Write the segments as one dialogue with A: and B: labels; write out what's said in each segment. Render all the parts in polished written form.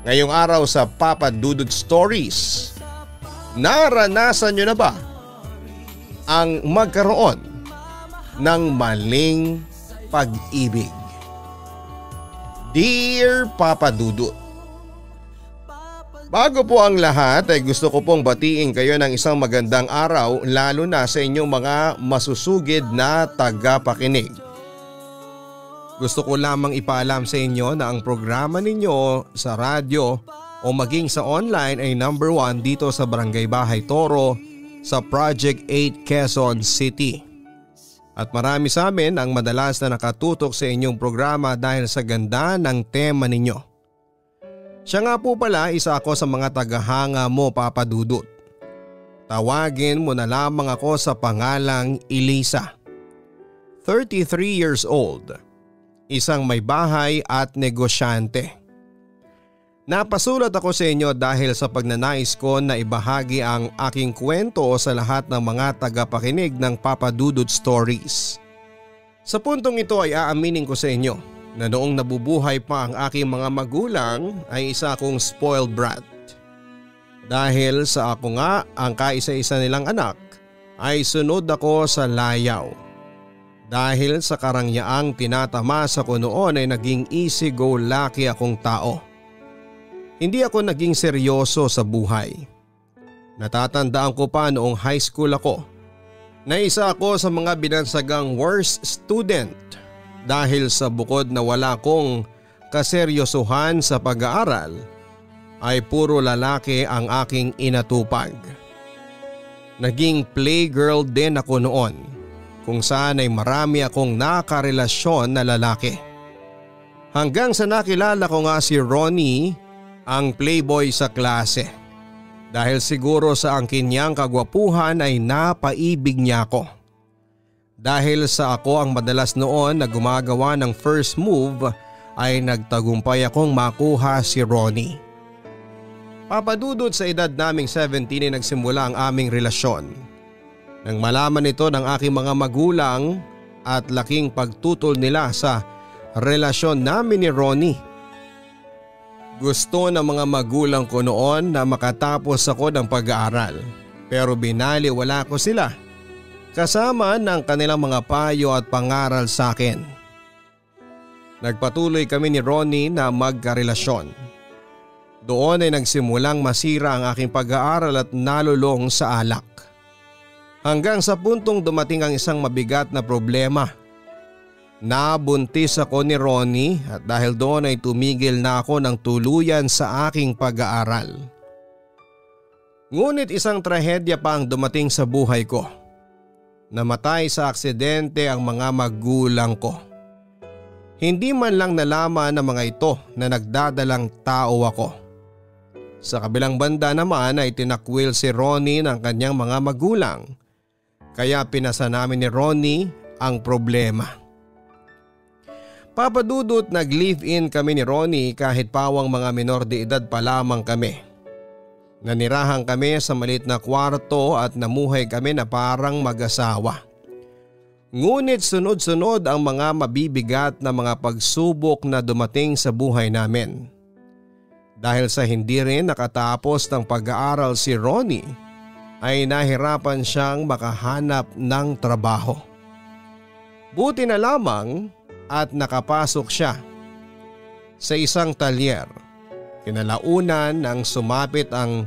A: Ngayong araw sa Papa Dudut Stories, naranasan nyo na ba ang magkaroon ng maling pag-ibig? Dear Papa Dudut, bago po ang lahat ay gusto ko pong batiin kayo ng isang magandang araw, lalo na sa inyong mga masusugid na tagapakinig. Gusto ko lamang ipaalam sa inyo na ang programa ninyo sa radyo o maging sa online ay number 1 dito sa Barangay Bahay Toro sa Project 8 Quezon City. At marami sa amin ang madalas na nakatutok sa inyong programa dahil sa ganda ng tema ninyo. Siya nga po pala, isa ako sa mga tagahanga mo, Papa Dudut. Tawagin mo na lamang ako sa pangalang Elisa. 33 years old. Isang may bahay at negosyante. Napasulat ako sa inyo dahil sa pagnanais ko na ibahagi ang aking kwento sa lahat ng mga tagapakinig ng Papa Dudut Stories. Sa puntong ito ay aaminin ko sa inyo na noong nabubuhay pa ang aking mga magulang ay isa akong spoiled brat. Dahil sa ako nga ang kaisa-isa nilang anak ay sunod ako sa layaw. Dahil sa karangyaang tinatamasa ko noon ay naging easy-go-lucky akong tao. Hindi ako naging seryoso sa buhay. Natatandaan ko pa noong high school ako na isa ako sa mga binansagang worst student dahil sa bukod na wala akong kaseryosohan sa pag-aaral ay puro lalaki ang aking inatupag. Naging playgirl din ako noon kung saan ay marami akong nakarelasyon na lalaki. Hanggang sa nakilala ko nga si Ronnie, ang playboy sa klase. Dahil siguro sa ang kanyang kagwapuhan ay napaibig niya ako. Dahil sa ako ang madalas noon na gumagawa ng first move ay nagtagumpay akong makuha si Ronnie. Papadudod sa edad naming 17 ay nagsimula ang aming relasyon. Nang malaman ito ng aking mga magulang at laking pagtutol nila sa relasyon namin ni Ronnie. Gusto ng mga magulang ko noon na makatapos ako ng pag-aaral pero binaliwala ko sila kasama ng kanilang mga payo at pangaral sa akin. Nagpatuloy kami ni Ronnie na magkarelasyon. Doon ay nagsimulang masira ang aking pag-aaral at nalulong sa alak. Hanggang sa puntong dumating ang isang mabigat na problema. Nabuntis ako ni Ronnie at dahil doon ay tumigil na ako ng tuluyan sa aking pag-aaral. Ngunit isang trahedya pa ang dumating sa buhay ko. Namatay sa aksidente ang mga magulang ko. Hindi man lang nalaman ng mga ito na nagdadalang tao ako. Sa kabilang banda naman ay tinakwil si Ronnie ng kanyang mga magulang. Kaya pinasa namin ni Ronnie ang problema. Papadudot nag-live-in kami ni Ronnie kahit pawang mga menor de edad pa lamang kami. Nanirahan kami sa maliit na kwarto at namuhay kami na parang mag-asawa. Ngunit sunod-sunod ang mga mabibigat na mga pagsubok na dumating sa buhay namin. Dahil sa hindi rin nakatapos ng pag-aaral si Ronnie, ay nahirapan siyang makahanap ng trabaho. Buti na lamang at nakapasok siya sa isang talyer. Kinalaunan nang sumapit ang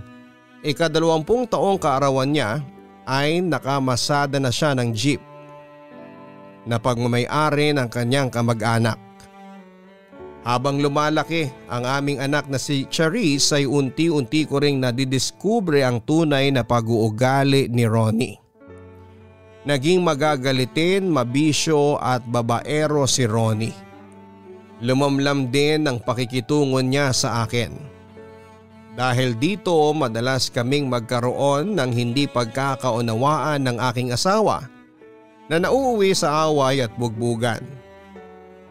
A: ika-20 taong kaarawan niya ay nakamasada na siya ng jeep na pagmamay-ari ng kanyang kamag-anak. Habang lumalaki ang aming anak na si Charisse ay unti-unti ko ring nadidiskubre ang tunay na pag-uugali ni Ronnie. Naging magagalitin, mabisyo at babaero si Ronnie. Lumamlam din ang pakikitungo niya sa akin. Dahil dito madalas kaming magkaroon ng hindi pagkakaunawaan ng aking asawa na nauuwi sa away at bugbugan.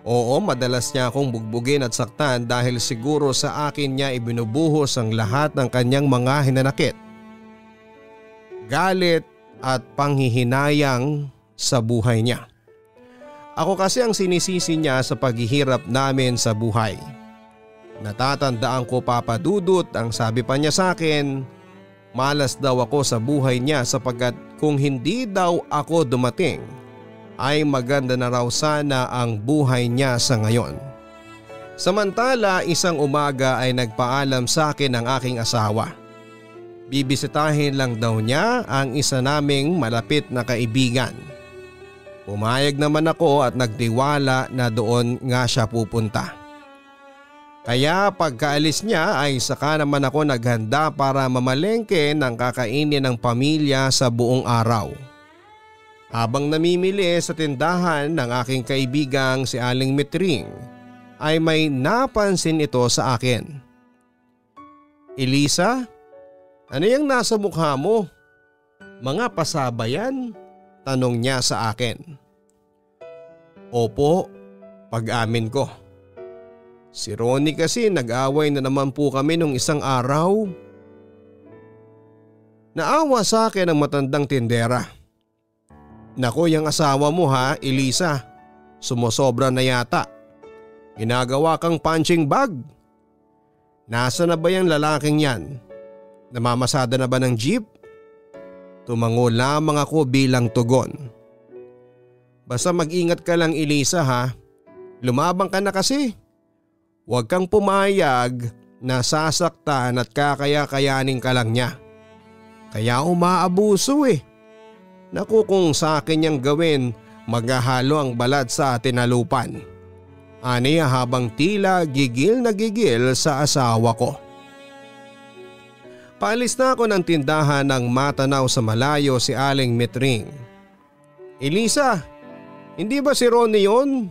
A: Oo, madalas niya akong bugbugin at saktan dahil siguro sa akin niya ibinubuhos ang lahat ng kanyang mga hinanakit, galit at panghihinayang sa buhay niya. Ako kasi ang sinisisi niya sa paghihirap namin sa buhay. Natatandaan ko Papadudot ang sabi pa niya sa akin, malas daw ako sa buhay niya sapagkat kung hindi daw ako dumating ay maganda na raw sana ang buhay niya sa ngayon. Samantala isang umaga ay nagpaalam sa akin ang aking asawa. Bibisitahin lang daw niya ang isa naming malapit na kaibigan. Pumayag naman ako at nagtiwala na doon nga siya pupunta. Kaya pagkaalis niya ay saka naman ako naghanda para mamalengke ng kakainin ng pamilya sa buong araw. Habang namimili sa tindahan ng aking kaibigang si Aling Mitring ay may napansin ito sa akin. "Elisa, ano yung nasa mukha mo? Mga pasaba yan?" tanong niya sa akin. "Opo," pag-amin ko. "Si Ronnie kasi nag-away na naman po kami nung isang araw." Naawa sa akin ang matandang tindera. "Naku, yung asawa mo ha, Elisa. Sumosobra na yata. Ginagawa kang punching bag. Nasa na ba yung lalaking yan? Namamasada na ba ng jeep?" Tumango lamang ako bilang tugon. "Basta mag-ingat ka lang Elisa ha. Lumabang ka na kasi. Huwag kang pumayag na sasaktan at kakaya-kayanin ka lang niya. Kaya umaabuso eh. Naku kung sa akin niyang gawin maghahalo ang balat sa tinalupan." Aniya habang tila gigil na gigil sa asawa ko. Paalis na ako ng tindahan nang matanaw sa malayo si Aling Mitring. "Elisa, hindi ba si Ronnie yun?"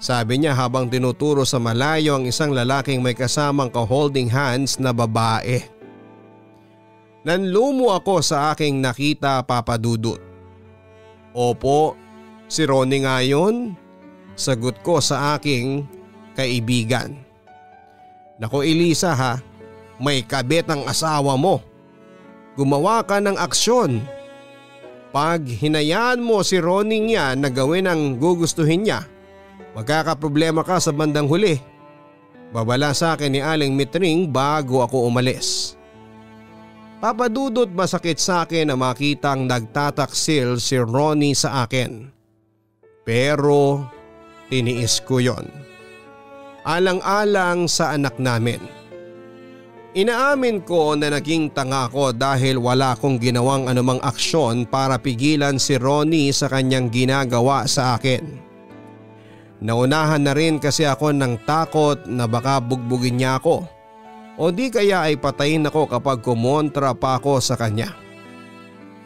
A: sabi niya habang tinuturo sa malayo ang isang lalaking may kasamang ka-holding hands na babae. Nanlumo ako sa aking nakita Papadudot. "Opo, si Ronnie nga yun," sagot ko sa aking kaibigan. "Naku Elisa ha, may kabit ang asawa mo. Gumawa ka ng aksyon. Pag hinayaan mo si Ronnie niya na gawin ang gugustuhin niya, magkakaproblema ka sa bandang huli." Babala sa akin ni Aling Mitring bago ako umalis. Papadudot masakit sa akin na makitang nagtataksil si Ronnie sa akin. Pero tiniis ko yon. Alang-alang sa anak namin. Inaamin ko na naging tanga ko dahil wala akong ginawang anumang aksyon para pigilan si Ronnie sa kanyang ginagawa sa akin. Naunahan na rin kasi ako ng takot na baka bugbugin niya ako o di kaya ay patayin ako kapag kumontra pa ako sa kanya.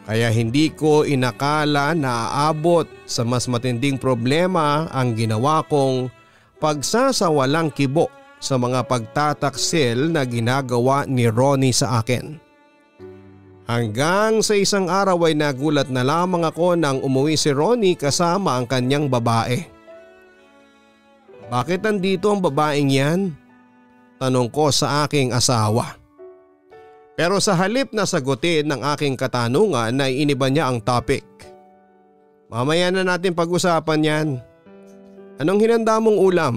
A: Kaya hindi ko inakala na aabot sa mas matinding problema ang ginawa kong pagsasawalang kibo sa mga pagtataksil na ginagawa ni Ronnie sa akin. Hanggang sa isang araw ay nagulat na lamang ako nang umuwi si Ronnie kasama ang kanyang babae. "Bakit nandito ang babaeng yan?" tanong ko sa aking asawa. Pero sa halip na sagutin ng aking katanungan ay iniba niya ang topic. "Mamaya na natin pag-usapan yan. Anong hinanda mong ulam?"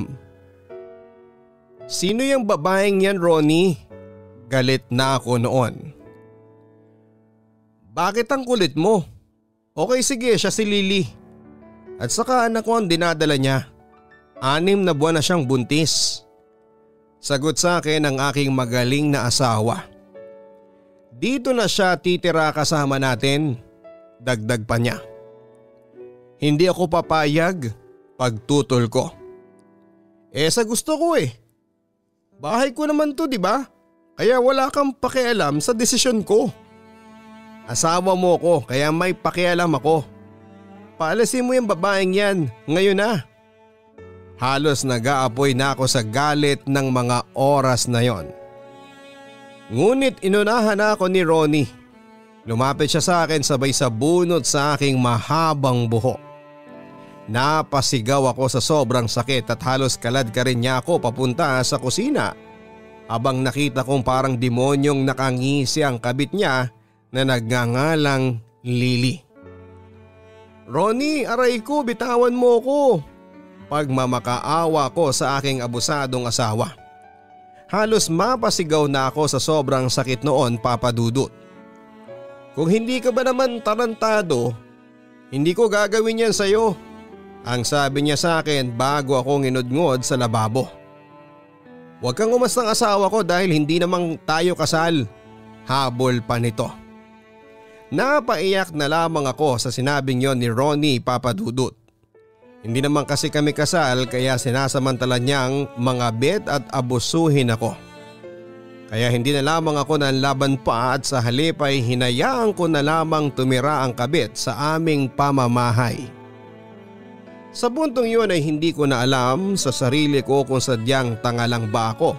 A: "Sino yung babaeng yan Ronnie?" Galit na ako noon. "Bakit ang kulit mo? Okay sige, siya si Lily. At saka anak ko ang dinadala niya. 6 na buwan na siyang buntis." Sagot sa akin ng aking magaling na asawa. "Dito na siya titira kasama natin." Dagdag pa niya. "Hindi ako papayag." Pagtutol ko. Sa gusto ko eh. Bahay ko naman to, di ba? Kaya wala kang pakialam sa desisyon ko. Asawa mo ko kaya may pakialam ako. Paalasin mo yung babaeng yan ngayon na. Halos nag-aapoy na ako sa galit ng mga oras na yon. Ngunit inunahan na ako ni Ronnie. Lumapit siya sa akin sabay sa bunot sa aking mahabang buhok. Napasigaw ako sa sobrang sakit at halos kalad ka rin niya ako papunta sa kusina. Habang nakita kong parang demonyong nakangisi ang kabit niya na nagngangalang Lily. "Ronnie, aray ko, bitawan mo ko." Pagmamakaawa ko sa aking abusadong asawa. Halos mapasigaw na ako sa sobrang sakit noon, Papa Dudut. Kung hindi ka ba naman tarantado, hindi ko gagawin yan sa'yo. Ang sabi niya sa akin bago ako nginudngod sa lababo. Huwag kang umastang asawa ko dahil hindi namang tayo kasal. Habol pa nito. Napaiyak na lamang ako sa sinabing yon ni Ronnie, Papa Dudut. Hindi naman kasi kami kasal kaya sinasamantala niyang mangabit at abusuhin ako. Kaya hindi na lamang ako nanlaban pa at sa halip ay hinayaan ko na lamang tumira ang kabit sa aming pamamahay. Sa puntong yun ay hindi ko na alam sa sarili ko kung sadyang tanga lang ba ako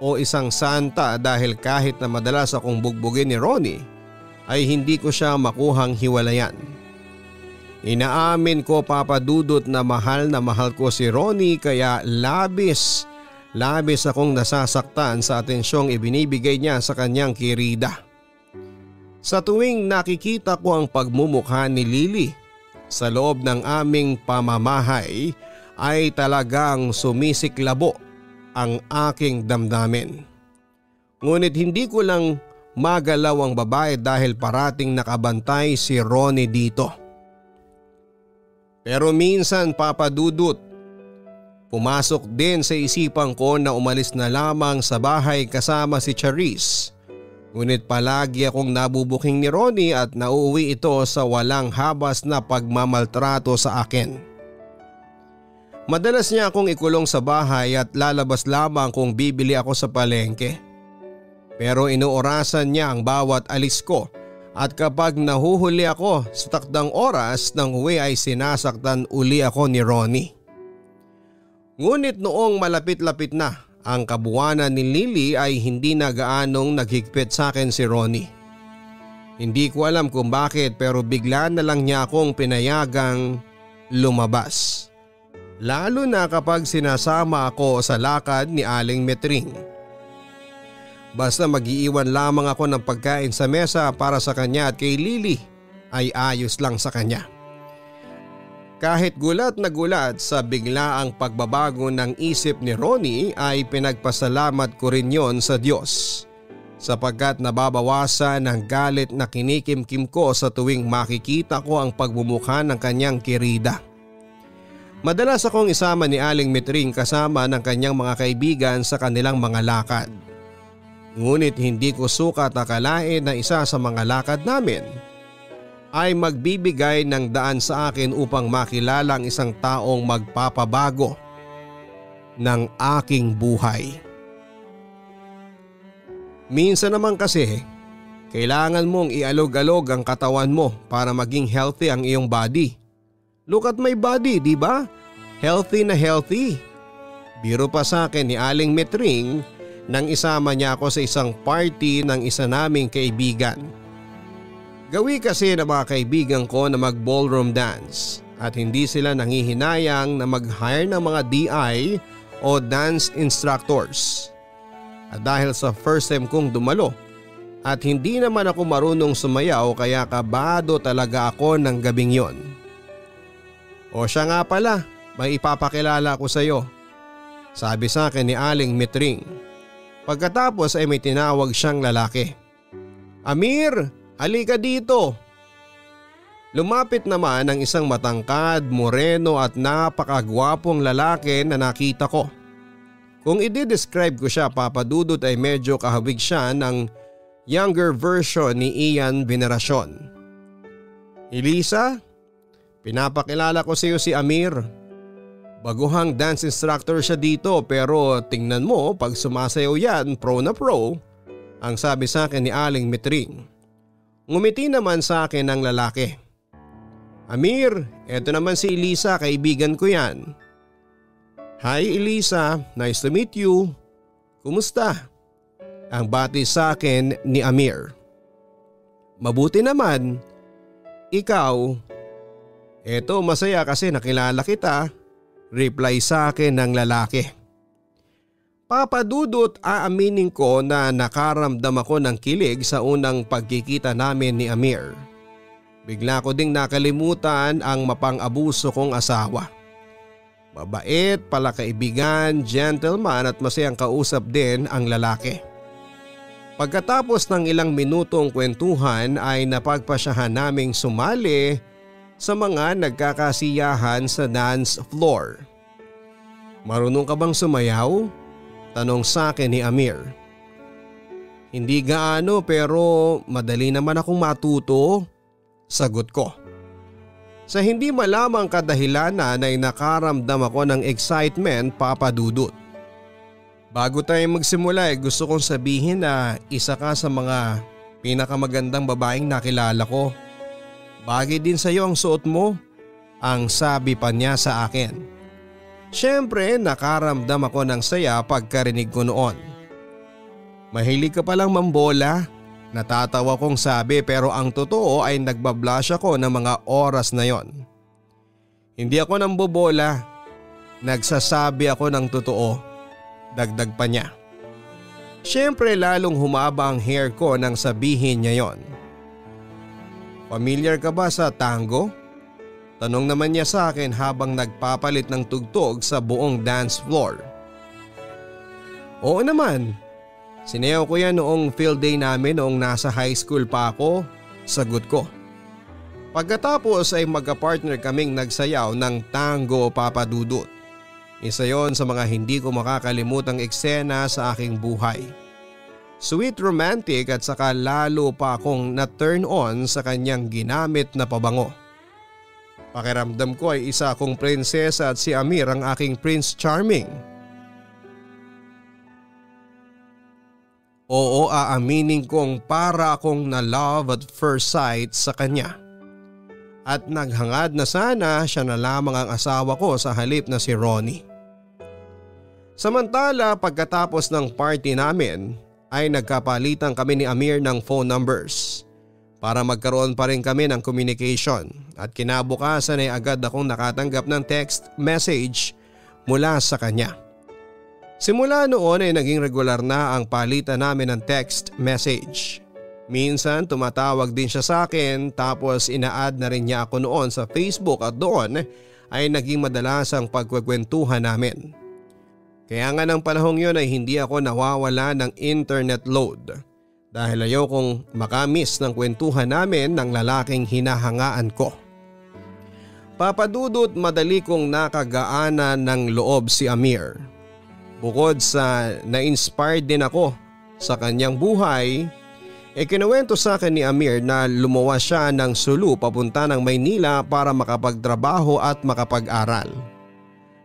A: o isang santa dahil kahit na madalas akong bugbugin ni Ronnie ay hindi ko siya makuhang hiwalayan. Inaamin ko, Papa Dudut, na mahal ko si Ronnie kaya labis akong nasasaktan sa atensyong ibinibigay niya sa kanyang kirida. Sa tuwing nakikita ko ang pagmumukha ni Lily sa loob ng aming pamamahay ay talagang sumisiklabo ang aking damdamin. Ngunit hindi ko lang magalaw ang babae dahil parating nakabantay si Ronnie dito. Pero minsan, Papa Dudut, pumasok din sa isipan ko na umalis na lamang sa bahay kasama si Charisse. Ngunit palagi akong nabubuking ni Ronnie at nauuwi ito sa walang habas na pagmamaltrato sa akin. Madalas niya akong ikulong sa bahay at lalabas lamang kung bibili ako sa palengke. Pero inuorasan niya ang bawat alis ko. At kapag nahuhuli ako sa takdang oras ng uwi ay sinasaktan uli ako ni Ronnie. Ngunit noong malapit-lapit na ang kabuwanan ni Lily ay hindi na gaanong naghigpit sa akin si Ronnie. Hindi ko alam kung bakit pero bigla na lang niya akong pinayagang lumabas. Lalo na kapag sinasama ako sa lakad ni Aling Metring. Basta mag-iiwan lamang ako ng pagkain sa mesa para sa kanya at kay Lily ay ayos lang sa kanya. Kahit gulat na gulat sa biglaang pagbabago ng isip ni Ronnie ay pinagpasalamat ko rin yon sa Diyos. Sapagkat nababawasan ang galit na kinikimkim ko sa tuwing makikita ko ang pagmumukha ng kanyang kirida. Madalas akong isama ni Aling Metring kasama ng kanyang mga kaibigan sa kanilang mga lakad. Ngunit hindi ko sukat akalain na isa sa mga lakad namin ay magbibigay ng daan sa akin upang makilala ang isang taong magpapabago ng aking buhay. Minsan naman kasi kailangan mong ialog-alog ang katawan mo para maging healthy ang iyong body. Look at my body, di ba? Healthy na healthy. Biro pa sa akin ni Aling Metring nang isama niya ako sa isang party ng isa naming kaibigan. Gawi kasi ng mga kaibigan ko na mag-ballroom dance at hindi sila nangihinayang na mag-hire ng mga DI o dance instructors. At dahil sa first time kong dumalo at hindi naman ako marunong sumayaw kaya kabado talaga ako ng gabing yon. O siya nga pala, may ipapakilala ko sa iyo, sabi sa akin ni Aling Metring. Pagkatapos ay may tinawag siyang lalaki. Amir, halika dito. Lumapit naman ang isang matangkad, moreno at napakagwapong lalaki na nakita ko. Kung i-describe ko siya, Papa Dudut, ay medyo kahawig siya ng younger version ni Ian Veneracion. Elisa, pinapakilala ko sa iyo si Amir. Baguhang dance instructor siya dito pero tingnan mo pag sumasayaw yan pro na pro, ang sabi sa akin ni Aling Metring. Ngumiti naman sa akin ang lalaki. Amir, eto naman si Elisa, kaibigan ko yan. Hi Elisa, nice to meet you. Kumusta? Ang bati sa akin ni Amir. Mabuti naman. Ikaw? Eto masaya kasi nakilala kita. Reply sa akin ng lalaki. Papa Dudut, aaminin ko na nakaramdam ako ng kilig sa unang pagkikita namin ni Amir. Bigla ko ding nakalimutan ang mapang-abuso kong asawa. Mabait, palakaibigan, gentleman at masayang kausap din ang lalaki. Pagkatapos ng ilang minutong kwentuhan ay napagpasyahan naming sumali sa mga nagkakasiyahan sa dance floor. "Marunong ka bang sumayaw?" tanong sa akin ni Amir. "Hindi gaano pero madali naman akong matuto," sagot ko. Sa hindi malamang kadahilanan ay nakaramdam ako ng excitement, Papa Dudut. Bago tayo magsimula gusto kong sabihin na isa ka sa mga pinakamagandang babaeng nakilala ko. "Bagay din sa iyo ang suot mo," ang sabi pa niya sa akin. Siyempre nakaramdam ako ng saya pagkarinig ko noon. "Mahilig ka palang mambola?" Natatawa kong sabi pero ang totoo ay nagbablush ako ng mga oras na yon. "Hindi ako nambobola. Nagsasabi ako ng totoo," dagdag pa niya. Siyempre lalong humaba ang hair ko nang sabihin niya yon. "Familiar ka ba sa tango?" Tanong naman niya sa akin habang nagpapalit ng tugtog sa buong dance floor. "Oo naman. Sinayaw ko yan noong field day namin noong nasa high school pa ako," sagot ko. Pagkatapos ay magka-partner kaming nagsayaw ng tango, Papa Dudut. Isa yon sa mga hindi ko makakalimutang eksena sa aking buhay. Sweet, romantic at saka lalo pa akong na-turn on sa kanyang ginamit na pabango. Pakiramdam ko ay isa akong prinsesa at si Amir ang aking Prince Charming. Oo, aaminin kong para akong na-love at first sight sa kanya. At naghangad na sana siya na lamang ang asawa ko sa halip na si Ronnie. Samantala pagkatapos ng party namin ay nagkapalitan kami ni Amir ng phone numbers para magkaroon pa rin kami ng communication at kinabukasan ay agad akong nakatanggap ng text message mula sa kanya. Simula noon ay naging regular na ang palitan namin ng text message. Minsan tumatawag din siya sa akin tapos ina-add na rin niya ako noon sa Facebook at doon ay naging madalas ang pagkwekwentuhan namin. Kaya nga ng panahong yun ay hindi ako nawawala ng internet load dahil ayaw kong makamiss ng kwentuhan namin ng lalaking hinahangaan ko. Papa Dudut, madali kong nakagaanan ng loob si Amir. Bukod sa na-inspired din ako sa kanyang buhay, kinuwento sa akin ni Amir na lumuwas siya ng Sulu papunta ng Maynila para makapagtrabaho at makapag-aral.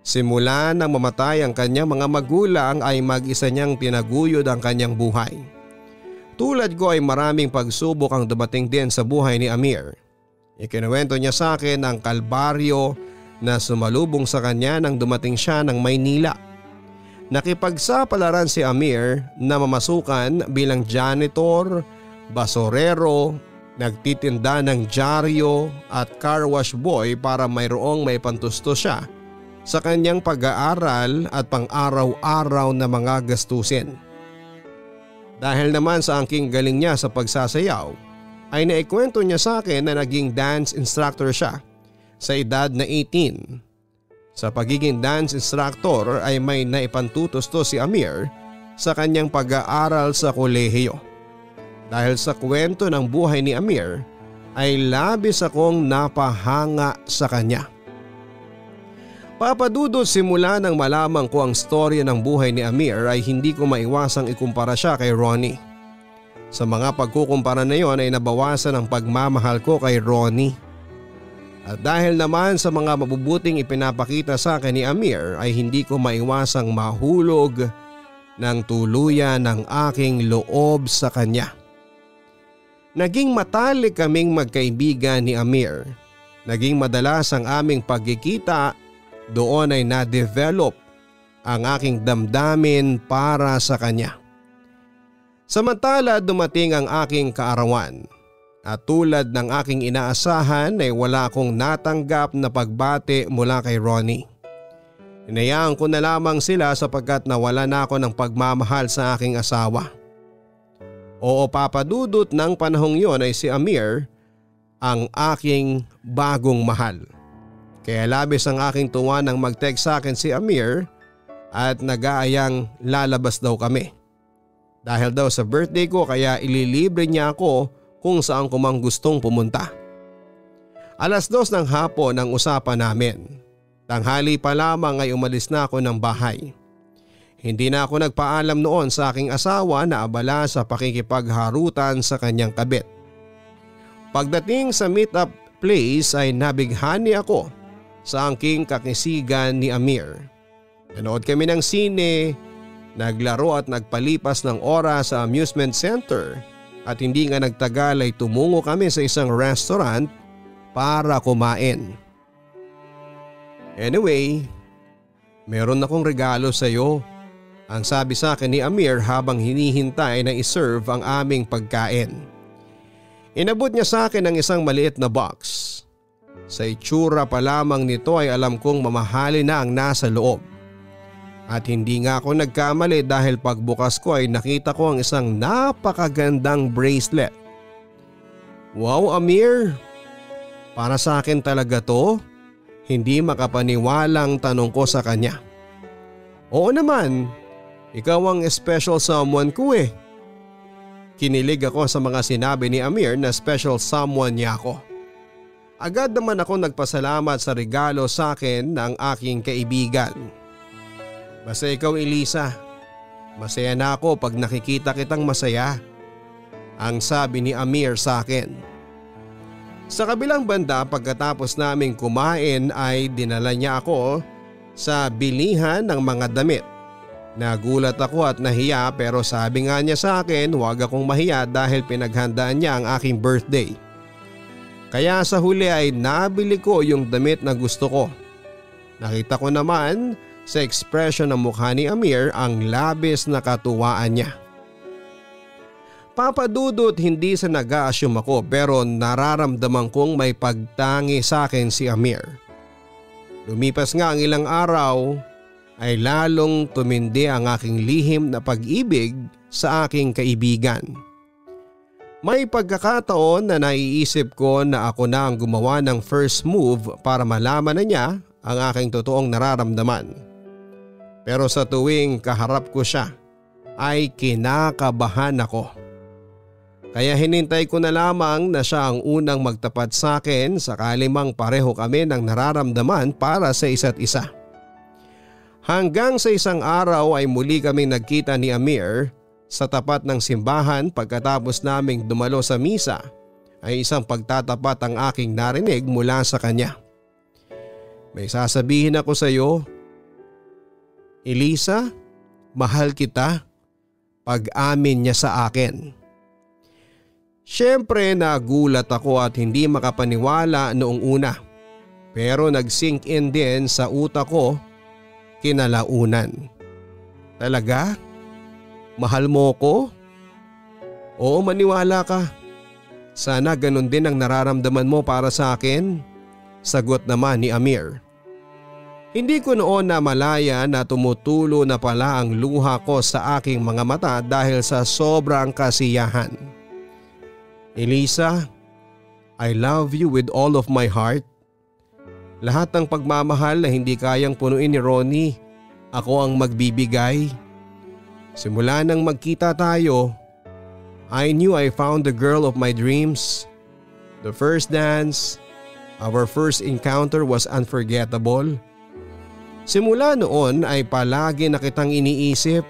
A: Simula nang mamatay ang kanyang mga magulang ay mag-isa niyang tinaguyod ang kanyang buhay. Tulad ko ay maraming pagsubok ang dumating din sa buhay ni Amir. Ikinuwento niya sa akin ang kalbaryo na sumalubong sa kanya nang dumating siya ng Maynila. Nakipagsapalaran si Amir na mamasukan bilang janitor, basorero, nagtitinda ng dyaryo at car wash boy para mayroong may pantusto siya sa kanyang pag-aaral at pang-araw-araw na mga gastusin. Dahil naman sa angking galing niya sa pagsasayaw, ay naikwento niya sa akin na naging dance instructor siya sa edad na 18. Sa pagiging dance instructor ay may naipantutusto si Amir sa kanyang pag-aaral sa kolehiyo. Dahil sa kwento ng buhay ni Amir ay labis akong napahanga sa kanya. Papa Dudut, simula nang malaman ko ang storya ng buhay ni Amir ay hindi ko maiwasang ikumpara siya kay Ronnie. Sa mga pagkukumpara na yon ay nabawasan ang pagmamahal ko kay Ronnie. At dahil naman sa mga mabubuting ipinapakita sa akin ni Amir ay hindi ko maiwasang mahulog ng tuluyan ng aking loob sa kanya. Naging matalik kaming magkaibigan ni Amir. Naging madalas ang aming pagkikita, doon ay na-develop ang aking damdamin para sa kanya. Samantala dumating ang aking kaarawan. At tulad ng aking inaasahan ay wala akong natanggap na pagbati mula kay Ronnie. Hinayaan ko na lamang sila sapagkat nawala na ako ng pagmamahal sa aking asawa. Oo, Papa Dudut, ng panahong yon ay si Amir ang aking bagong mahal. Kaya labis ang aking tuwa nang mag-text sa akin si Amir at nag-aayang lalabas daw kami. Dahil daw sa birthday ko kaya ililibre niya ako kung saan ko mang gustong pumunta. 2:00 ng hapon ang usapan namin. Tanghali pa lamang ay umalis na ako ng bahay. Hindi na ako nagpaalam noon sa aking asawa na abala sa pakikipagharutan sa kanyang kabit. Pagdating sa meet-up place ay nabighani ako sa angking kakisigan ni Amir. Nanood kami ng sine, naglaro at nagpalipas ng oras sa amusement center at hindi nga nagtagal ay tumungo kami sa isang restaurant para kumain. Anyway, meron akong regalo sa iyo. Ang sabi sa akin ni Amir habang hinihintay na iserve ang aming pagkain. Inabot niya sa akin ang isang maliit na box. Sa itsura pa lamang nito ay alam kong mamahalin na ang nasa loob. At hindi nga ako nagkamali dahil pagbukas ko ay nakita ko ang isang napakagandang bracelet. Wow Amir, para sa akin talaga to? Hindi makapaniwalang tanong ko sa kanya. Oo naman. Ikaw ang special someone ko eh. Kinilig ako sa mga sinabi ni Amir na special someone niya ako. Agad naman ako nagpasalamat sa regalo sa akin ng aking kaibigan. Basta ikaw Elisa, masaya na ako pag nakikita kitang masaya. Ang sabi ni Amir sa akin. Sa kabilang banda pagkatapos naming kumain ay dinala niya ako sa bilihan ng mga damit. Nagulat ako at nahiya pero sabi nga niya sa akin huwag akong mahiya dahil pinaghandaan niya ang aking birthday. Kaya sa huli ay nabili ko yung damit na gusto ko. Nakita ko naman sa ekspresyon ng mukha ni Amir ang labis na katuwaan niya. Papadudot hindi sa nag-a-assume ako pero nararamdaman kong may pagtangi sa akin si Amir. Lumipas nga ang ilang araw ay lalong tumindi ang aking lihim na pag-ibig sa aking kaibigan. May pagkakataon na naiisip ko na ako na ang gumawa ng first move para malaman na niya ang aking totoong nararamdaman. Pero sa tuwing kaharap ko siya ay kinakabahan ako. Kaya hinintay ko na lamang na siya ang unang magtapat sa akin sakali mang pareho kami ng nararamdaman para sa isa't isa. Hanggang sa isang araw ay muli kaming nagkita ni Amir sa tapat ng simbahan pagkatapos naming dumalo sa misa ay isang pagtatapat ang aking narinig mula sa kanya. May sasabihin ako sa iyo. Elisa, mahal kita. Pag-amin niya sa akin. Siyempre nagulat ako at hindi makapaniwala noong una. Pero nag-sink in din sa utak ko kinalaunan. Talaga? Mahal mo ko? Oo, maniwala ka. Sana ganun din ang nararamdaman mo para sa akin. Sagot naman ni Amir. Hindi ko noon na malaya na tumutulo na pala ang luha ko sa aking mga mata dahil sa sobrang kasiyahan. Elisa, I love you with all of my heart. Lahat ng pagmamahal na hindi kayang punuin ni Ronnie, ako ang magbibigay. Simula nang magkita tayo, I knew I found the girl of my dreams. The first dance, our first encounter was unforgettable. Simula noon ay palagi na kitang iniisip.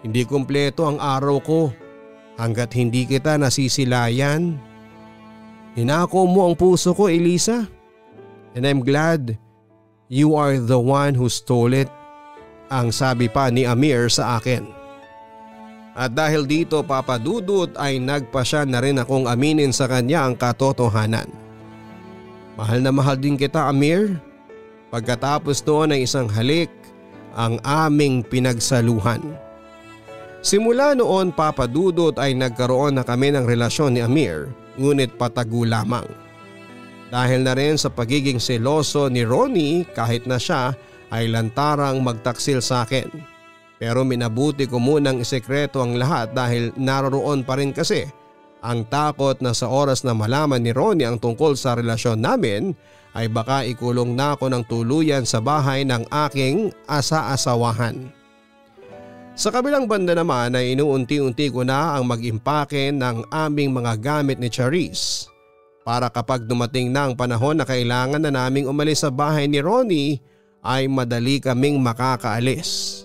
A: Hindi kumpleto ang araw ko hanggat hindi kita nasisilayan. Hinako mo ang puso ko, Elisa. And I'm glad you are the one who stole it. Ang sabi pa ni Amir sa akin. At dahil dito papadudot ay nagpasya na rin akong aminin sa kanya ang katotohanan. Mahal na mahal din kita, Amir. Pagkatapos noon ay isang halik ang aming pinagsaluhan. Simula noon papadudot ay nagkaroon na kami ng relasyon ni Amir ngunit patago lamang. Dahil na rin sa pagiging seloso ni Ronnie kahit na siya ay lantarang magtaksil sa akin. Pero minabuti ko munang isekreto ang lahat dahil naroon pa rin kasi ang takot na sa oras na malaman ni Ronnie ang tungkol sa relasyon namin ay baka ikulong na ako ng tuluyan sa bahay ng aking asa-asawahan. Sa kabilang banda naman ay inuunti-unti ko na ang mag-impake ng aming mga gamit ni Charisse para kapag dumating na ang panahon na kailangan na naming umalis sa bahay ni Ronnie ay madali kaming makakaalis.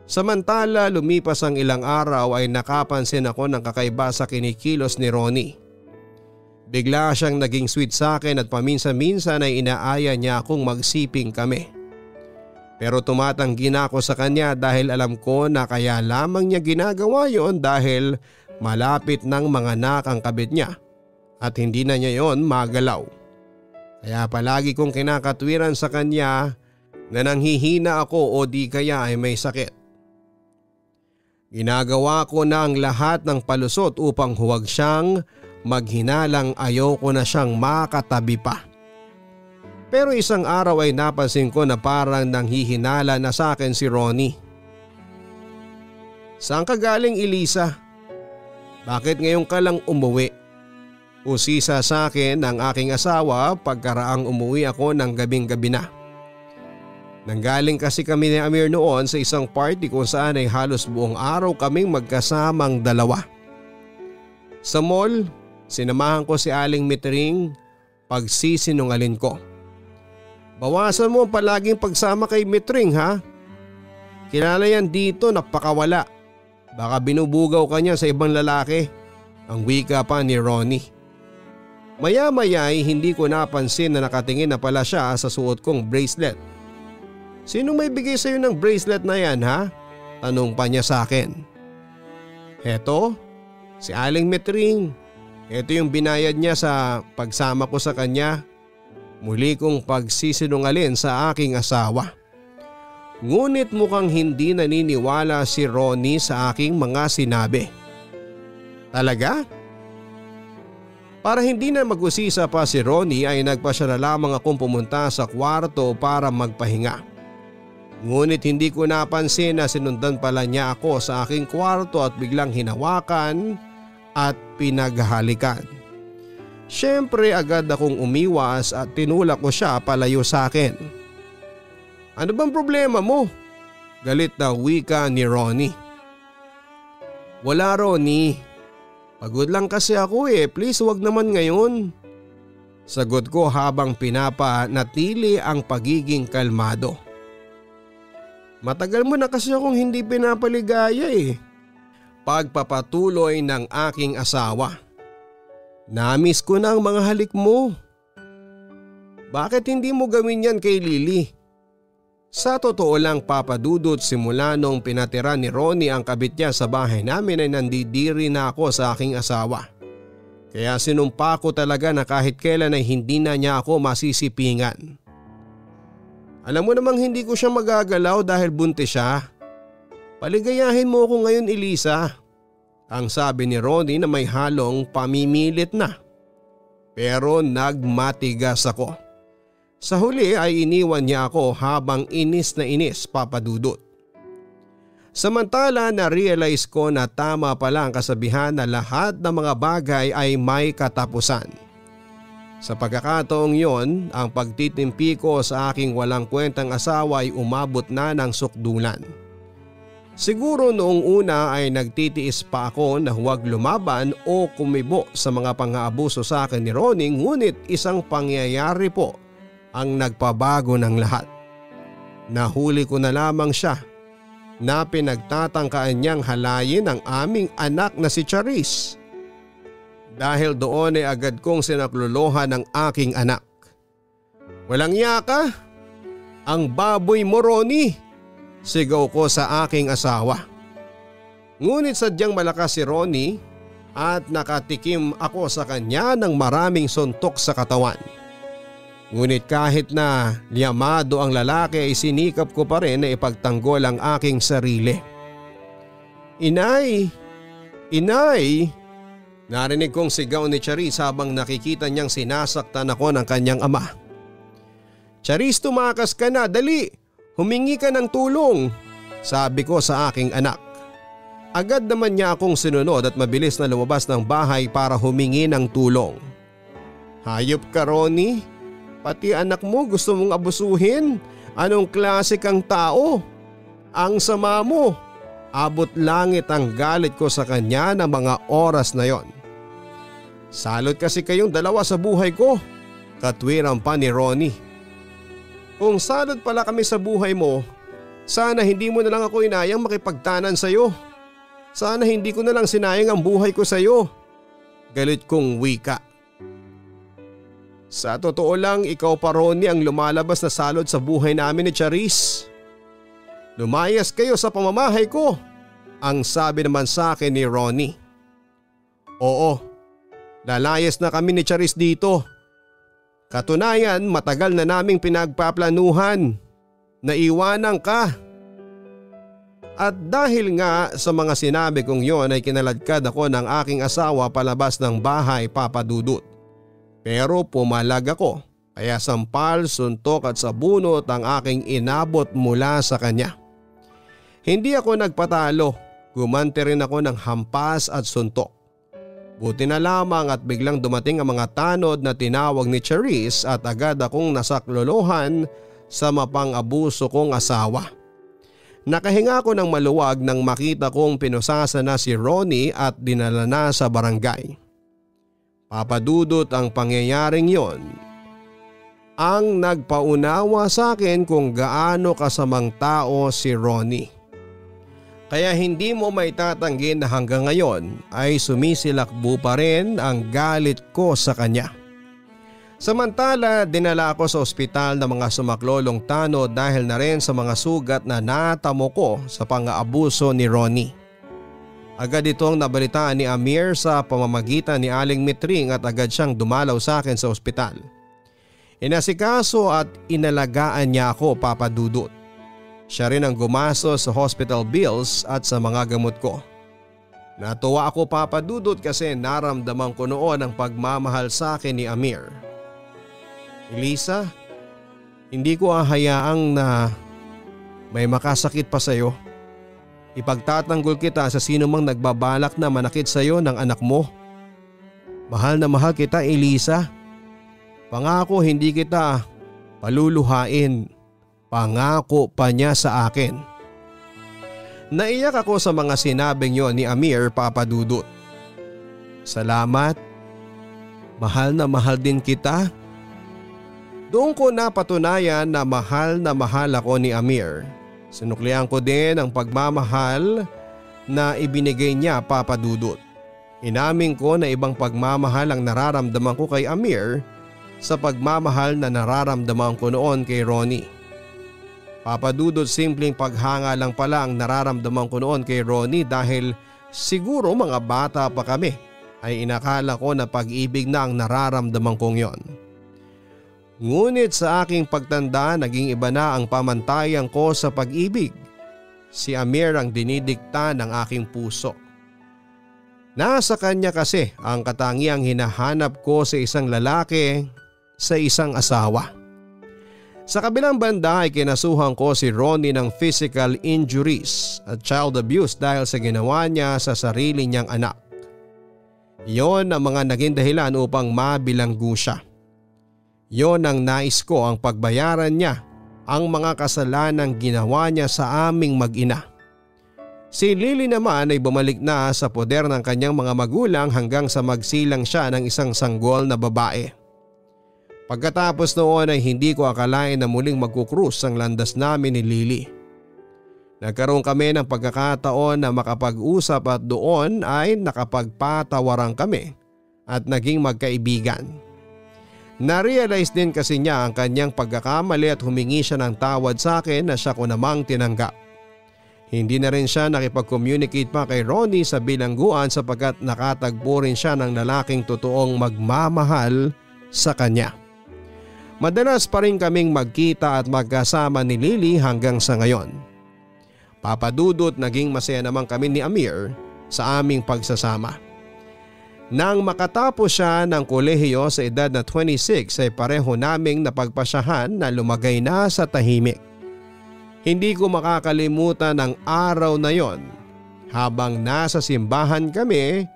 A: Samantala lumipas ang ilang araw ay nakapansin ako ng kakaiba sa kinikilos ni Ronnie. Bigla siyang naging sweet sa akin at paminsan-minsan ay inaaya niya akong magsiping kami. Pero tumatanggi na ako sa kanya dahil alam ko na kaya lamang niya ginagawa yon dahil malapit ng mga anak ang kabit niya at hindi na niya yon magalaw. Kaya palagi kong kinakatwiran sa kanya na nanghihina ako o di kaya ay may sakit. Ginagawa ko na ang lahat ng palusot upang huwag siyang maghinalang, ayoko na siyang makatabi pa. Pero isang araw ay napansin ko na parang nanghihinala na sa akin si Ronnie. "Saan ka galing, Elisa? Bakit ngayon ka lang umuwi?" Usisa sa akin ng aking asawa pagkaraang umuwi ako ng gabing-gabi na. Nanggaling kasi kami ni Amir noon sa isang party kung saan ay halos buong araw kaming magkasamang dalawa. Sa mall, sinamahan ko si Aling Mitring, pagsisinungalin ko. "Bawasan mo palaging pagsama kay Mitring, ha? Kilala yan dito, napakawala. Baka binubugaw ka niya sa ibang lalaki." Ang wika pa ni Ronnie. Maya-maya ay hindi ko napansin na nakatingin na pala siya sa suot kong bracelet. "Sino may bigay sa'yo ng bracelet na yan, ha?" Tanong pa niya sa akin. "Heto, si Aling Mitring. Ito yung binayad niya sa pagsama ko sa kanya." Muli kong pagsisinungalin sa aking asawa. Ngunit mukhang hindi naniniwala si Ronnie sa aking mga sinabi. "Talaga?" Para hindi na mag-usisa pa si Ronnie ay nagpasya na lamang akong pumunta sa kwarto para magpahinga. Ngunit hindi ko napansin na sinundan pala niya ako sa aking kwarto at biglang hinawakan at pinaghalikan. Siyempre agad akong umiwas at tinulak ko siya palayo sa akin. "Ano bang problema mo?" Galit na wika ni Ronnie. "Wala, Ronnie. Pagod lang kasi ako please wag naman ngayon." Sagot ko habang pinapanatili ang pagiging kalmado. "Matagal mo na kasi akong hindi pinapaligaya Pagpapatuloy ng aking asawa. "Namiss ko na ang mga halik mo. Bakit hindi mo gawin yan kay Lily?" Sa totoo lang, Papa Dudut, simula nung pinatira ni Ronnie ang kabit niya sa bahay namin ay nandidiri na ako sa aking asawa. Kaya sinumpa ko talaga na kahit kailan ay hindi na niya ako masisipingan. "Alam mo namang hindi ko siya magagalaw dahil buntis siya. Paligayahin mo ako ngayon, Elisa." Ang sabi ni Ronnie na may halong pamimilit na. Pero nagmatigas ako. Sa huli ay iniwan niya ako habang inis na inis, Papa Dudut. Samantala na-realize ko na tama pala ang kasabihan na lahat ng mga bagay ay may katapusan. Sa pagkakataong yon, ang pagtitimpi ko sa aking walang kwentang asawa ay umabot na ng sukdulan. Siguro noong una ay nagtitiis pa ako na huwag lumaban o kumibo sa mga pang-aabuso sa akin ni Ronnie, ngunit isang pangyayari po ang nagpabago ng lahat. Nahuli ko na lamang siya na pinagtatangkaan niyang halayin ang aming anak na si Charisse. Dahil doon ay agad kong sinaklolohan ng aking anak. "Walang iya ka? Ang baboy mo, Ronnie!" Sigaw ko sa aking asawa. Ngunit sadyang malakas si Ronnie at nakatikim ako sa kanya ng maraming suntok sa katawan. Ngunit kahit na liyamado ang lalaki ay sinikap ko pa rin na ipagtanggol ang aking sarili. "Inay! Inay!" Narinig kong sigaw ni Charisse habang nakikita niyang sinasaktan ako ng kanyang ama. "Charisse, tumakas ka na, dali! Humingi ka ng tulong," sabi ko sa aking anak. Agad naman niya akong sinunod at mabilis na lumabas ng bahay para humingi ng tulong. "Hayop ka, Ronnie. Pati anak mo gusto mong abusuhin. Anong klase kang tao? Ang sama mo. Abot langit ang galit ko sa kanya ng mga oras na yon. Salot kasi kayong dalawa sa buhay ko, katwiran pa ni Ronnie. Kung salot pala kami sa buhay mo, sana hindi mo na lang ako inayang makipagtanan sa'yo. Sana hindi ko na lang sinayang ang buhay ko sa'yo. Galit kong wika. Sa totoo lang, ikaw pa Ronnie ang lumalabas na salot sa buhay namin ni Charis. Lumayas kayo sa pamamahay ko, ang sabi naman sa akin ni Ronnie. Oo, lalayas na kami ni Charis dito. Katunayan, matagal na naming pinagpaplanuhan. Naiwanan ka. At dahil nga sa mga sinabi kong yon ay kinaladkad ako ng aking asawa palabas ng bahay, Papa Dudut. Pero pumalag ako, kaya sampal, suntok at sabunot ang aking inabot mula sa kanya. Hindi ako nagpatalo, gumante rin ako ng hampas at suntok. Buti na lamang at biglang dumating ang mga tanod na tinawag ni Charis at agad akong nasaklolohan sa mapang-abuso kong asawa. Nakahinga ako ng maluwag nang makita kong pinusasa na si Ronnie at dinala na sa barangay. Papadudot ang pangyayaring yon ang nagpaunawa sa akin kung gaano kasamang tao si Ronnie. Kaya hindi mo maitatanggi na hanggang ngayon ay sumisilakbo pa rin ang galit ko sa kanya. Samantala, dinala ako sa ospital ng mga sumaklolong tanod dahil na rin sa mga sugat na natamo ko sa pang-aabuso ni Ronnie. Agad itong nabalitaan ni Amir sa pamamagitan ni Aling Mitring at agad siyang dumalaw sa akin sa ospital. Inasikaso at inalagaan niya ako, Papa Dudut. Siya rin ang gumastos sa hospital bills at sa mga gamot ko. Natuwa ako, Papa Dudut, kasi naramdaman ko noon ang pagmamahal sa akin ni Amir. Elisa, hindi ko hahayaang na may makasakit pa sa'yo. Ipagtatanggol kita sa sino mang nagbabalak na manakit sa'yo ng anak mo. Mahal na mahal kita, Elisa. Pangako hindi kita paluluhain. Pangako pa niya sa akin. Naiyak ako sa mga sinabing yon ni Amir, Papa Dudut. Salamat. Mahal na mahal din kita. Doon ko napatunayan na mahal ako ni Amir. Sinuklian ko din ang pagmamahal na ibinigay niya, Papa Dudut. Inamin ko na ibang pagmamahal ang nararamdaman ko kay Amir sa pagmamahal na nararamdaman ko noon kay Ronnie. Papa Dudut, simpleng paghanga lang pala ang nararamdaman ko noon kay Ronnie dahil siguro mga bata pa kami ay inakala ko na pag-ibig na ang nararamdaman kong yon. Ngunit sa aking pagtanda naging iba na ang pamantayan ko sa pag-ibig. Si Amir ang dinidikta ng aking puso. Nasa kanya kasi ang katangiang hinahanap ko sa isang lalaki, sa isang asawa. Sa kabilang banda ay kinasuhan ko si Ronnie ng physical injuries at child abuse dahil sa ginawa niya sa sarili niyang anak. Yon ang mga naging dahilan upang mabilanggo siya. Yon ang nais ko, ang pagbayaran niya ang mga kasalanang ginawa niya sa aming mag-ina. Si Lily naman ay bumalik na sa poder ng kanyang mga magulang hanggang sa magsilang siya ng isang sanggol na babae. Pagkatapos noon ay hindi ko akalain na muling magkukrus ang landas namin ni Lily. Nagkaroon kami ng pagkakataon na makapag-usap at doon ay nakapagpatawaran kami at naging magkaibigan. Narealize din kasi niya ang kanyang pagkakamali at humingi siya ng tawad sa akin na siya ko namang tinanggap. Hindi na rin siya nakipag-communicate pa kay Ronnie sa bilangguan sapagkat nakatagpo rin siya ng lalaking totoong magmamahal sa kanya. Madalas pa rin kaming magkita at magkasama ni Lily hanggang sa ngayon. Papa Dudut, naging masaya naman kami ni Amir sa aming pagsasama. Nang makatapos siya ng kolehiyo sa edad na 26 ay pareho naming napagpasyahan na lumagay na sa tahimik. Hindi ko makakalimutan ang araw na yon habang nasa simbahan kami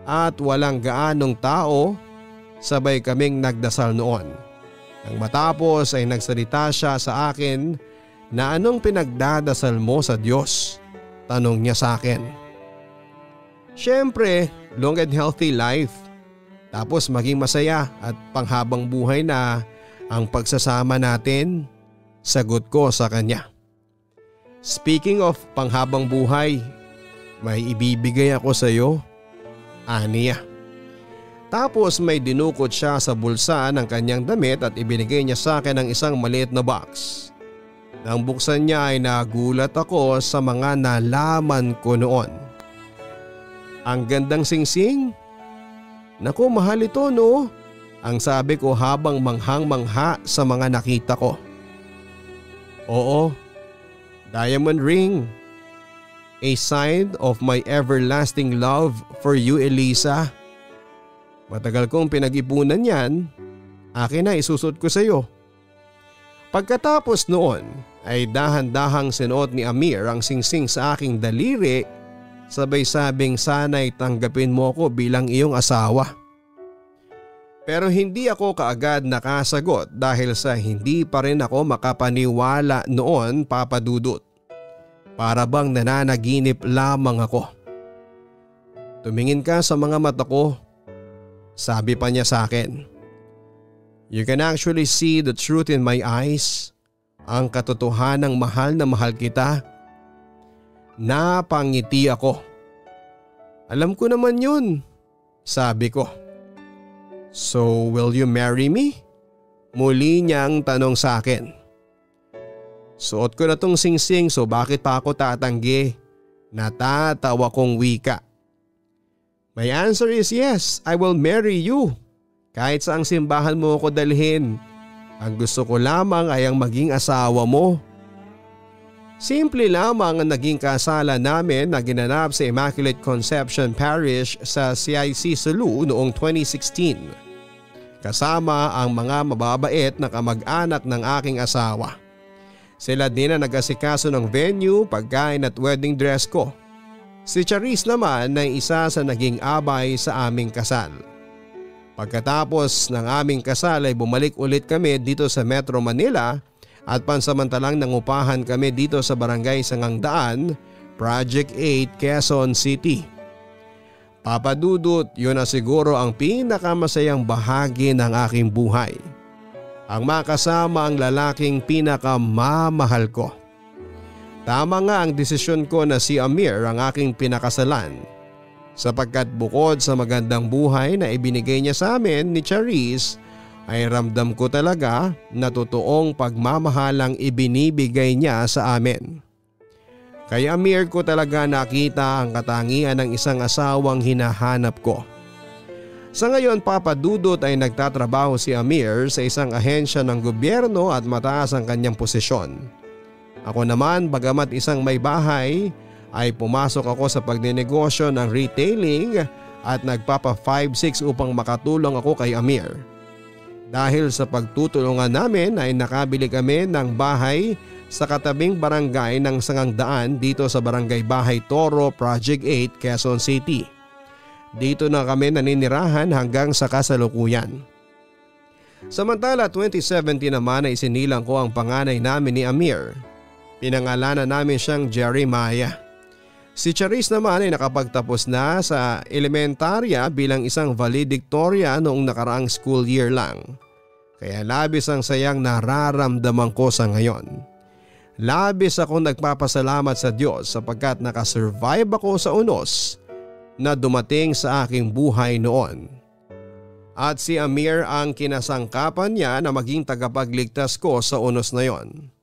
A: at walang gaanong tao, sabay kaming nagdasal noon. Nang matapos ay nagsalita siya sa akin na anong pinagdadasal mo sa Diyos? Tanong niya sa akin. Siyempre, long and healthy life. Tapos maging masaya at panghabang buhay na ang pagsasama natin. Sagot ko sa kanya. Speaking of panghabang buhay, may ibibigay ako sa iyo, aniya. Tapos may dinukot siya sa bulsa ng kanyang damit at ibinigay niya sa akin ang isang maliit na box. Nang buksan niya ay nagulat ako sa mga nalaman ko noon. Ang gandang singsing. Naku, mahal ito no? Ang sabi ko habang manghang-mangha sa mga nakita ko. Oo, diamond ring. A sign of my everlasting love for you, Elisa. Matagal kong pinag-ipunan yan. Akin na isusot ko sa iyo. Pagkatapos noon ay dahan-dahang sinuot ni Amir ang singsing sa aking daliri, sabay sabing sana'y tanggapin mo ko bilang iyong asawa. Pero hindi ako kaagad nakasagot dahil sa hindi pa rin ako makapaniwala noon, Papa Dudut. Para bang nananaginip lamang ako. Tumingin ka sa mga mata ko, sabi pa niya sa akin. You can actually see the truth in my eyes. Ang katotohanang mahal na mahal kita. Napangiti ako. Alam ko naman yun, sabi ko. So will you marry me? Muli niyang tanong sa akin. Suot ko na tong singsing so bakit pa ako tatanggi? Natatawa kong wika. My answer is yes, I will marry you. Kahit saang simbahan mo ako dalhin. Ang gusto ko lamang ay ang maging asawa mo. Simple lamang ang naging kasalan namin na ginanap sa Immaculate Conception Parish sa CIC Sulu noong 2016. Kasama ang mga mababait na kamag-anak ng aking asawa. Sila din ang nag-asikaso ng venue, pagkain at wedding dress ko. Si Charis naman ay isa sa naging abay sa aming kasal. Pagkatapos ng aming kasal ay bumalik ulit kami dito sa Metro Manila at pansamantalang nangupahan kami dito sa Barangay Sangangdaan, Project 8, Quezon City. Papa Dudut, yun na siguro ang pinakamasayang bahagi ng aking buhay. Ang makasama ang lalaking pinakamamahal ko. Tama nga ang desisyon ko na si Amir ang aking pinakasalan. Sapagkat bukod sa magandang buhay na ibinigay niya sa amin ni Charis, ay ramdam ko talaga na totoong pagmamahalang ibinibigay niya sa amin. Kay Amir ko talaga nakita ang katangian ng isang asawang hinahanap ko. Sa ngayon, Papa Dudut, ay nagtatrabaho si Amir sa isang ahensya ng gobyerno at mataas ang kanyang posisyon. Ako naman, bagamat isang may bahay, ay pumasok ako sa pagninegosyo ng retailing at nagpapa 5-6 upang makatulong ako kay Amir. Dahil sa pagtutulungan namin ay nakabili kami ng bahay sa katabing barangay ng Sangangdaan dito sa Barangay Bahay Toro, Project 8, Quezon City. Dito na kami naninirahan hanggang sa kasalukuyan. Samantala 2017 naman ay isinilang ko ang panganay namin ni Amir. Pinangalanan namin siyang Jeremiah. Si Charis naman ay nakapagtapos na sa elementarya bilang isang valedictorian noong nakaraang school year lang. Kaya labis ang sayang nararamdaman ko sa ngayon. Labis akong nagpapasalamat sa Diyos sapagkat nakasurvive ako sa unos na dumating sa aking buhay noon. At si Amir ang kinasangkapan niya na maging tagapagligtas ko sa unos na yon.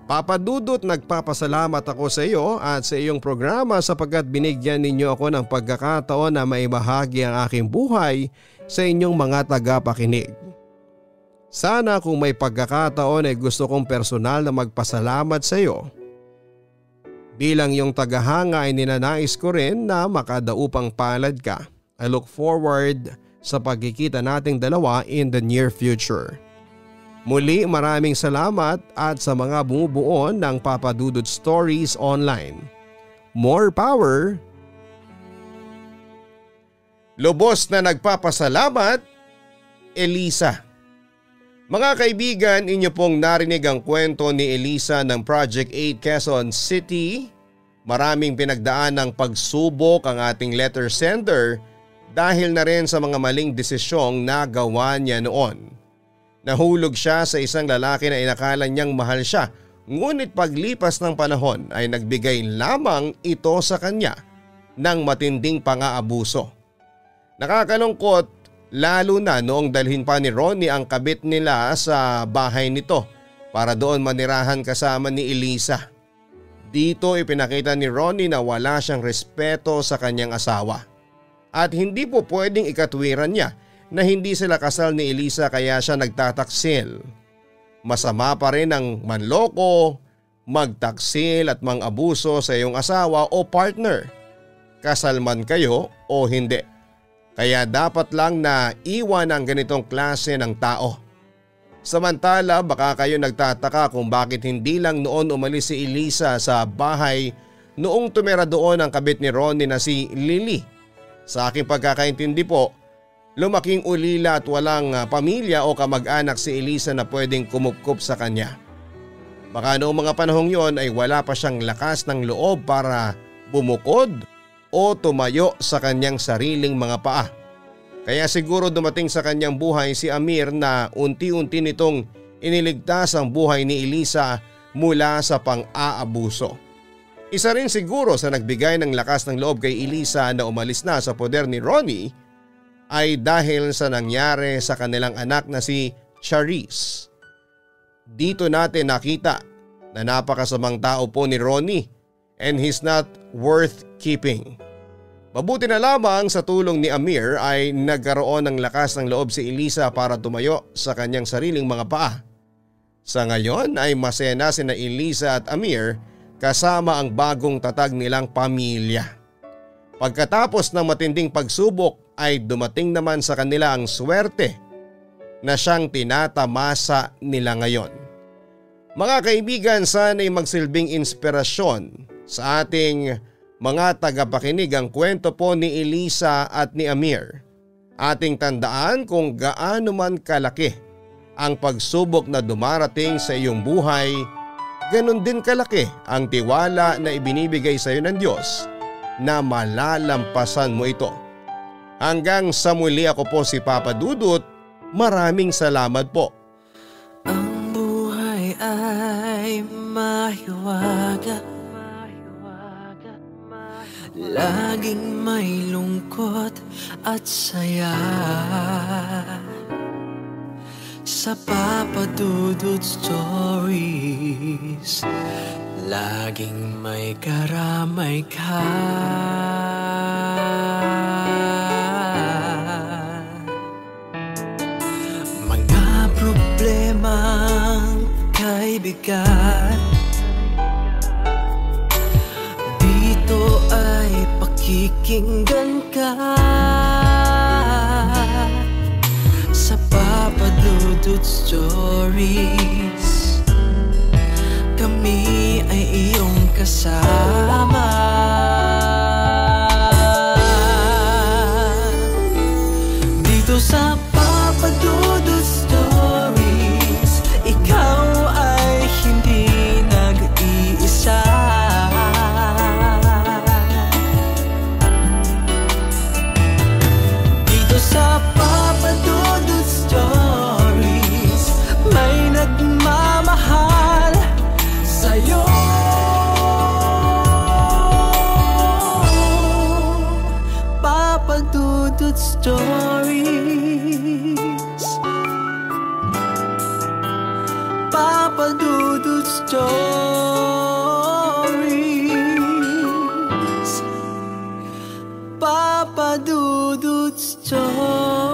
A: Papa Dudut, nagpapasalamat ako sa iyo at sa iyong programa sapagkat binigyan ninyo ako ng pagkakataon na maibahagi ang aking buhay sa inyong mga tagapakinig. Sana kung may pagkakataon ay gusto kong personal na magpasalamat sa iyo. Bilang iyong tagahanga ay ninanais ko rin na makadaupang palad ka. I look forward sa pagkikita nating dalawa in the near future. Muli, maraming salamat at sa mga bumubuo ng Papa Dudut Stories Online. More power! Lubos na nagpapasalamat, Elisa. Mga kaibigan, inyo pong narinig ang kwento ni Elisa ng Project 8 Quezon City. Maraming pinagdaan ng pagsubok ang ating letter sender dahil na rin sa mga maling desisyong nagawa niya noon. Nahulog siya sa isang lalaki na inakala niyang mahal siya, ngunit paglipas ng panahon ay nagbigay lamang ito sa kanya ng matinding pang-aabuso. Nakakalungkot lalo na noong dalhin pa ni Ronnie ang kabit nila sa bahay nito para doon manirahan kasama ni Elisa. Dito ipinakita ni Ronnie na wala siyang respeto sa kanyang asawa at hindi po pwedeng ikatwiran niya na hindi sila kasal ni Elisa kaya siya nagtataksil. Masama pa rin ang manloko, magtaksil at mang-abuso sa iyong asawa o partner. Kasal man kayo o hindi. Kaya dapat lang na iwan ang ganitong klase ng tao. Samantala baka kayo nagtataka kung bakit hindi lang noon umalis si Elisa sa bahay noong tumira doon ang kabit ni Ronnie na si Lily. Sa aking pagkakaintindi po, lumaking ulila at walang pamilya o kamag-anak si Elisa na pwedeng kumupkup sa kanya. Baka noong mga panahong yon ay wala pa siyang lakas ng loob para bumukod o tumayo sa kanyang sariling mga paa. Kaya siguro dumating sa kanyang buhay si Amir na unti-unti nitong iniligtas ang buhay ni Elisa mula sa pang-aabuso. Isa rin siguro sa nagbigay ng lakas ng loob kay Elisa na umalis na sa poder ni Ronnie ay dahil sa nangyari sa kanilang anak na si Charisse. Dito natin nakita na napakasamang tao po ni Ronnie and he's not worth keeping. Mabuti na lamang sa tulong ni Amir ay nagkaroon ng lakas ng loob si Elisa para tumayo sa kanyang sariling mga paa. Sa ngayon ay masaya na sina Elisa at Amir kasama ang bagong tatag nilang pamilya. Pagkatapos ng matinding pagsubok ay dumating naman sa kanila ang swerte na siyang tinatamasa nila ngayon. Mga kaibigan, sana'y magsilbing inspirasyon sa ating mga tagapakinig ang kwento po ni Elisa at ni Amir. Ating tandaan kung gaano man kalaki ang pagsubok na dumarating sa iyong buhay, ganun din kalaki ang tiwala na ibinibigay sa iyo ng Diyos na malalampasan mo ito. Hanggang sa muli, ako po si Papa Dudut. Maraming salamat po.
B: Ang buhay ay mahiwaga, laging may lungkot at saya. Sa Papa Dudut Stories, laging may karamay ka. Mga problemang kaibigan, dito ay pakikinggan ka. Sa Papa Dudut Stories, kami ay iyong kasama. Dito sa Papa Dudut Stories, ikaw ay hindi nag-iisa. Dito sa Papa Dudut Stories, may nagmamahal sa'yo. Papa Dudut Stories, Papa Dudut Stories, Papa Dudut Stories.